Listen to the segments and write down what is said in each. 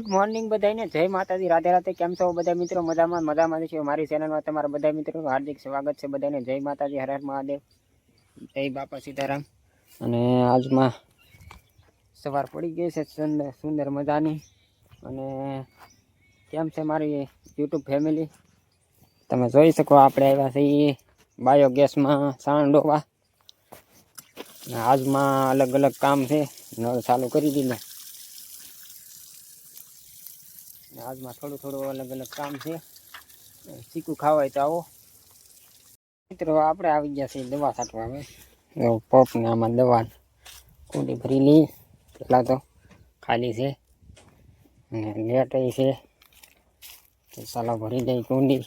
Morning બધાને જય માતાજી, રાધે રાધે. કેમ છો બધા મિત્રો? મજામાં છે. મારી ચેનલમાં તમારા બધા મિત્રોનું હાર્દિક સ્વાગત છે. બધાને જય માતાજી, હર હર મહાદેવ, જય બાપા સીતારામ. અને આજમાં સવાર પડી ગઈ છે સુંદર મજાની. અને કેમ છે મારી યુટ્યુબ ફેમિલી? તમે જોઈ શકો આપણે આવ્યા છીએ બાયોગેસમાં સાણ ડોવા. આજમાં અલગ અલગ કામ છે. નળ ચાલુ કરી દીધું. આજમાં થોડું અલગ અલગ કામ છે. ચીકુ ખાવાય તો આવો મિત્રો. આપણે આવી ગયા છીએ દવા છાંટવા. હવે પપ ને આમાં દવા કુંડી ભરી લઈ. પેલા તો ખાલી છે અને લેટ છે. ચાલો ભરી દઈ કુંડી,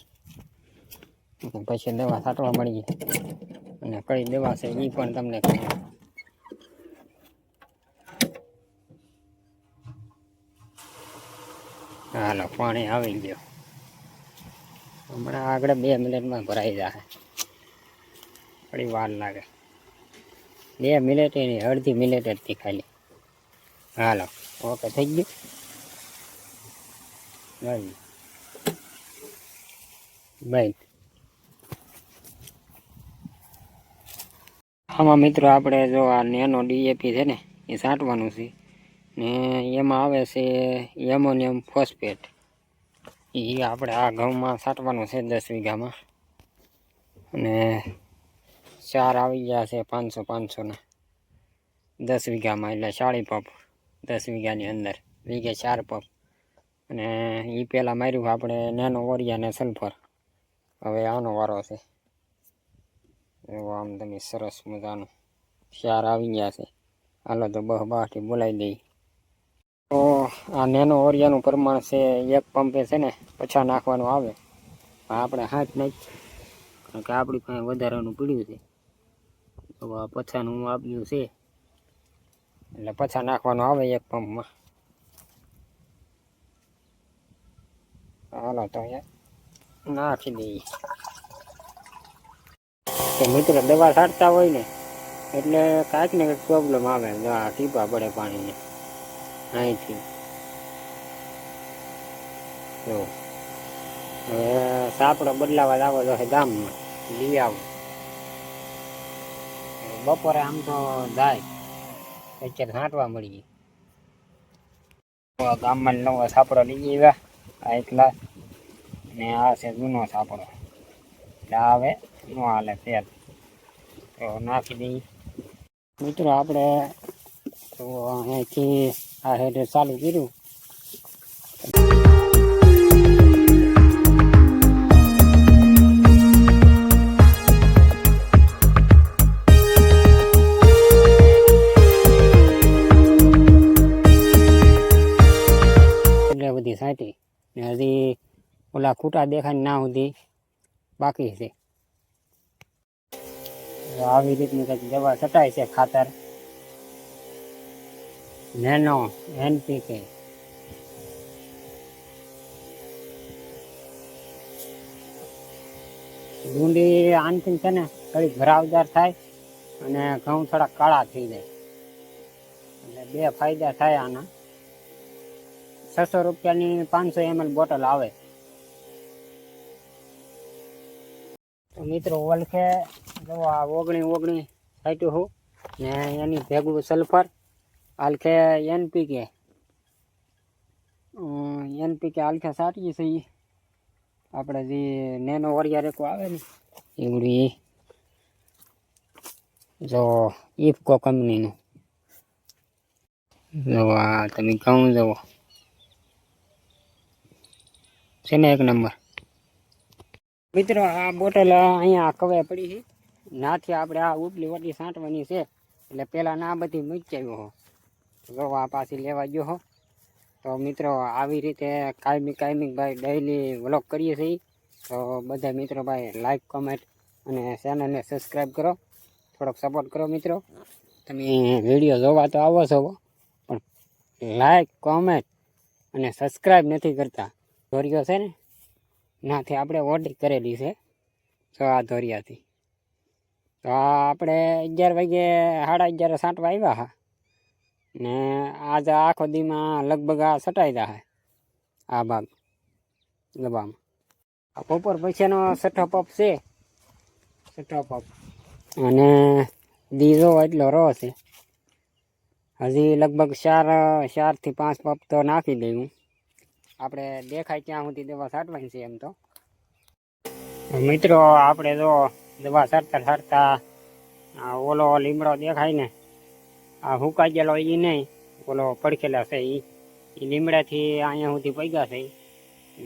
પછી દવા છાંટવા મળીએ. અને કઈ દવા છે એ પણ તમને કહું. હાલો, પાણી આવી ગયો. હમણાં આગળ 2 મિનિટમાં ભરાઈ જાય. થોડી વાર લાગે. 2 મિનિટ એની અડધી મિનિટ જ થી ખાલી. હાલો, ઓકે થઈ ગયું. બાય. આમાં મિત્રો આપણે જો આ નેનો ડીએપી છે ને એ છાંટવાનું છે. ને એમાં આવે છે એમોનિયમ ફોસ્ફેટ. એ આપણે આ ઘઉંમાં છાંટવાનું છે 10 વીઘામાં. અને 4 આવી ગયા છે 500 ના 10 વીઘામાં, એટલે 40 પંપ 10 વીઘાની અંદર, વીઘે 4 પંપ. અને એ પહેલાં માર્યું આપણે નેનો ઓરિયા ને સલ્ફર. હવે આનો વારો છે. એવો આમ તમે સરસ મજાનું 4 આવી ગયા છે. હાલો તો બહારથી બોલાવી દઈ. તો આ નેનો ઓરિયાનું પ્રમાણ છે 1 પંપે છે ને 50 નાખવાનું આવે. આપણે 7 નાખી, કારણ કે આપણી પાસે વધારાનું પીડ્યું છે. તો આ 50નું આપ્યું છે એટલે 50 નાખવાનું આવે 1 પંપમાં. હાલો તો અહીંયા નાખી દઈએ. તો મિત્રો દવા છાંટતા હોય ને એટલે કાંઈક ને કંઈક પ્રોબ્લેમ આવે. આ ટીપા પડે પાણીને અહીંથી. તો હવે સાપડો બદલાવા જ આવો તો ગામમાં લઈ આવું. બપોરે આમ તો જાય, અત્યારે છાંટવા મળીએ. ગામમાં નવો સાપડો લઈ આવ્યા આ એકલા. ને આ છે જૂનો સાપડો, એટલે હવે ન હાલે તેલ. તો નાખી દઈએ મિત્રો. આપણે તો અહીંથી આ હેઠે ચાલુ કર્યું. એટલે બધી સાંટી ને હજી ઓલા ખૂટા દેખાય ના સુધી બાકી છે. આવી રીતની કંઈક દવા છટાય છે. ખાતર નેનો એનપીકે. ડુંડી આનથી છે ને થોડી ભરાવદાર થાય અને ઘઉં થોડા કાળા થઈ જાય. એટલે 2 ફાયદા થાય આના. 600 રૂપિયાની 500 ml બોટલ આવે. તો મિત્રો ઓલખે જો આ 19 છાંટ્યું હું ને એની ભેગું સલ્ફર. આલખે એનપીકે આલખે છાંટીએ છીએ આપણે. જે નેનો ઓરિયા રેકો આવે ને એવડી જો ઇફકો કંપનીનું. જો આ તમે ઘઉં જુઓ છે ને 1 નંબર. મિત્રો આ બોટલ અહીંયા કવે પડી છે. નાથી આપણે આ ઉપલી વટી છાંટવાની છે. એટલે પહેલાં ના બધી મૂકી આવ્યો હો. જો આ પાછી લેવા ગયો હો. તો મિત્રો આવી રીતે કાયમિક ભાઈ ડેઈલી વ્લોગ કરીએ છીએ. તો બધા મિત્રો ભાઈ લાઈક, કોમેન્ટ અને ચેનલને સબસ્ક્રાઈબ કરો. થોડોક સપોર્ટ કરો મિત્રો. તમે વિડીયો જોવા તો આવો છો પણ લાઈક, કોમેન્ટ અને સબસ્ક્રાઈબ નથી કરતા. ધોરીઓ છે ને નાથી આપણે ઓર્ડર કરેલી છે. તો આ ધોરિયાથી તો આપણે 11 વાગે 11:30 છાંટવા આવ્યા હા. ને આજે આખો દીમાં લગભગ આ છટાઈ જાય. આ ભાગ દબામાં. આ બપોર પછીનો છઠ્ઠો પપ છે, છઠ્ઠો પપ. અને દીજો એટલો રહો છે. હજી લગભગ 4 થી 5 પપ તો નાખી દઉં. આપણે દેખાય ત્યાં સુધી દવા છાંટવાની છે એમ તો. મિત્રો આપણે જો દવા છાંટતા ઓલો લીમડો દેખાય ને, આ હુકાઈ ગયેલો એ નહીં, ઓલો પડખેલા છે એ લીમડાથી અહીંયા સુધી પગ્યા છે.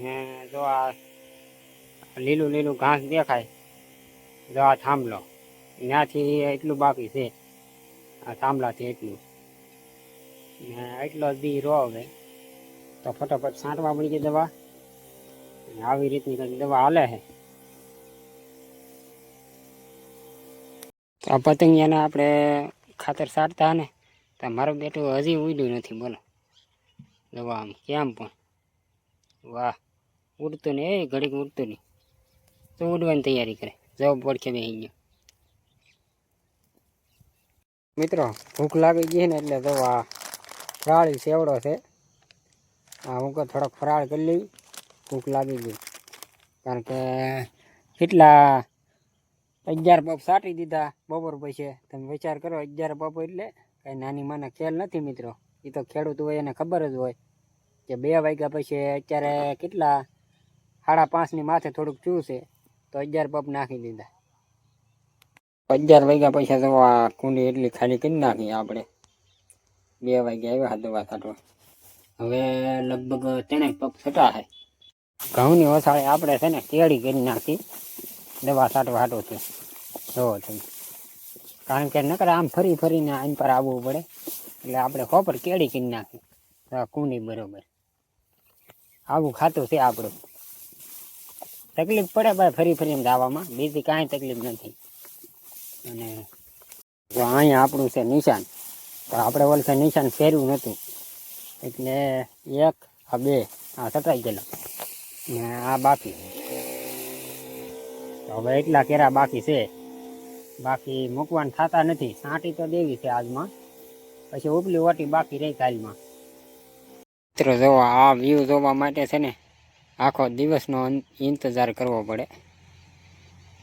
ને જો આ લીલું લીલું ઘાસ દેખાય, જો આ થાંભલો ત્યાંથી એટલું બાકી છે, આ થાંભલાથી એટલું. ને એટલો દી રો હવે તો ફટાફટ છાંટવા પડી ગઈ દવા. આવી રીતની કંઈક દવા હાલે છે. તો આ પતંગિયાને આપણે ખાતર છાંટતા ને તો મારું બેટું હજી ઉડ્યું નથી, બોલો. દવા આમ કેમ પણ વાહ, ઉડતું ને એ ઘડીક ઉડતું નહીં તો ઉડવાની તૈયારી કરે. જવાબ પડખે બેસી ગયો. મિત્રો ભૂખ લાગી ગઈ ને એટલે દવા ફરાળી સેવડો છે. હું કહું થોડોક ફરાળ કરી લઈ, ભૂખ લાગી ગઈ. કારણ કે કેટલા 11 પપ છાંટી દીધા બપોર પછી. તમે વિચાર કરો, 11 પપ એટલે કંઈ નાની માના ખેલ નથી મિત્રો. એ તો ખેડૂત હોય એને ખબર જ હોય કે 2 વાગ્યા પછી અત્યારે કેટલા 5:30 ની માથે થોડુંક ચૂ છે તો 11 પપ નાખી દીધા. 11 વાગ્યા પછી તો આ કુંડી એટલી ખાલી કરી નાખી આપણે. 2 વાગ્યા આવ્યા દવા છાંટવા. હવે લગભગ 3 પપ છટા છે. ઘઉંની ઓછાળે આપણે છે ને કેળી કરી નાખી દવા છાંટવા હાટો છે. જોવો તમે, કારણ કે નકર આમ ફરી ફરીને આઈન પર આવવું પડે એટલે આપણે ખોપર કેળી કરી નાખી કુંડી બરોબર. આવું ખાતું છે આપણું. તકલીફ પડે ભાઈ ફરી ફરીને દાવામાં, બીજી કાંઈ તકલીફ નથી. અને અહીંયા આપણું છે નિશાન, તો આપણે ઓલ નિશાન ફેરવું નહોતું એટલે 1 આ 2 આ છટાઈ ગયેલા ને આ બાકી. તો હવે એટલા કેરા બાકી છે, બાકી મૂકવાન થતા નથી. છાંટી તો દેવી છે આજમાં, પછી ઉપલી ઓટી બાકી રહી કાલમાં. મિત્રો જોવા આ વ્યૂ જોવા માટે છે ને આખો દિવસનો ઇંતજાર કરવો પડે.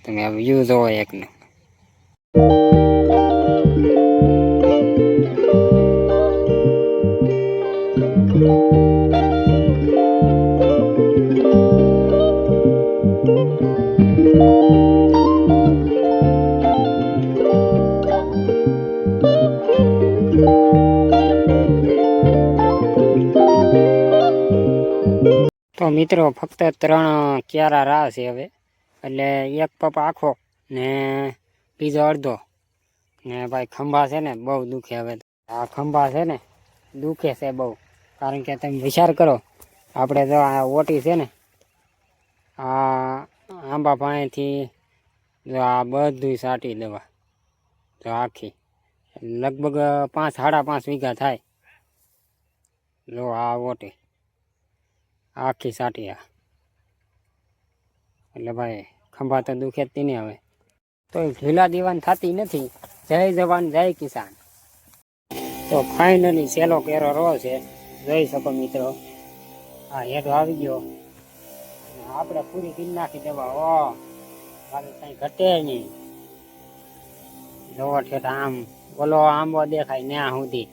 તમે આ વ્યૂ જોવો એકને. તો મિત્રો ફક્ત 3 ક્યારા રાહ છે હવે. એટલે 1 પપ આખો ને બીજો અડધો. ને ભાઈ ખંભા છે ને બહુ દુખે હવે. આ ખંભા છે ને દુખે છે બહુ. કારણ કે તમે વિચાર કરો, આપણે જો આ ઓટી છે ને આ આંબા પાણીથી જો આ બધું છાંટી દવા તો આખી લગભગ 5-5.5 વીઘા થાય. જો આ ઓટી આખી છાંટી એટલે ભાઈ ખંભા તો દુખે જ નહીં હવે. તો ઢીલા દીવાન થતી નથી. જય જવાન જય કિસાન. તો ફાઇનલી સેલો કેરો રો છે, જોઈ શકો મિત્રો. આ હેઠો આવી ગયો, આપણે પૂરી કરી નાખી દવા. મારે કઈ ઘટે નહીં. જોવો ઠેઠ આમ બોલો આંબો દેખાય ત્યાં સુધી.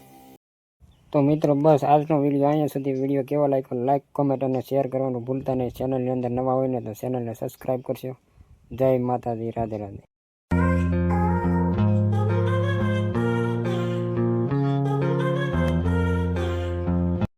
તો મિત્રો બસ આજનો વિડીયો અહીંયા સુધી. વિડીયો કેવો લાગ્યો લાઈક, કોમેન્ટ અને શેર કરવાનું ભૂલતા નહીં. ચેનલની અંદર નવા હોય ને તો ચેનલને સબસ્ક્રાઈબ કરશો. જય માતાજી, રાધે રાધે.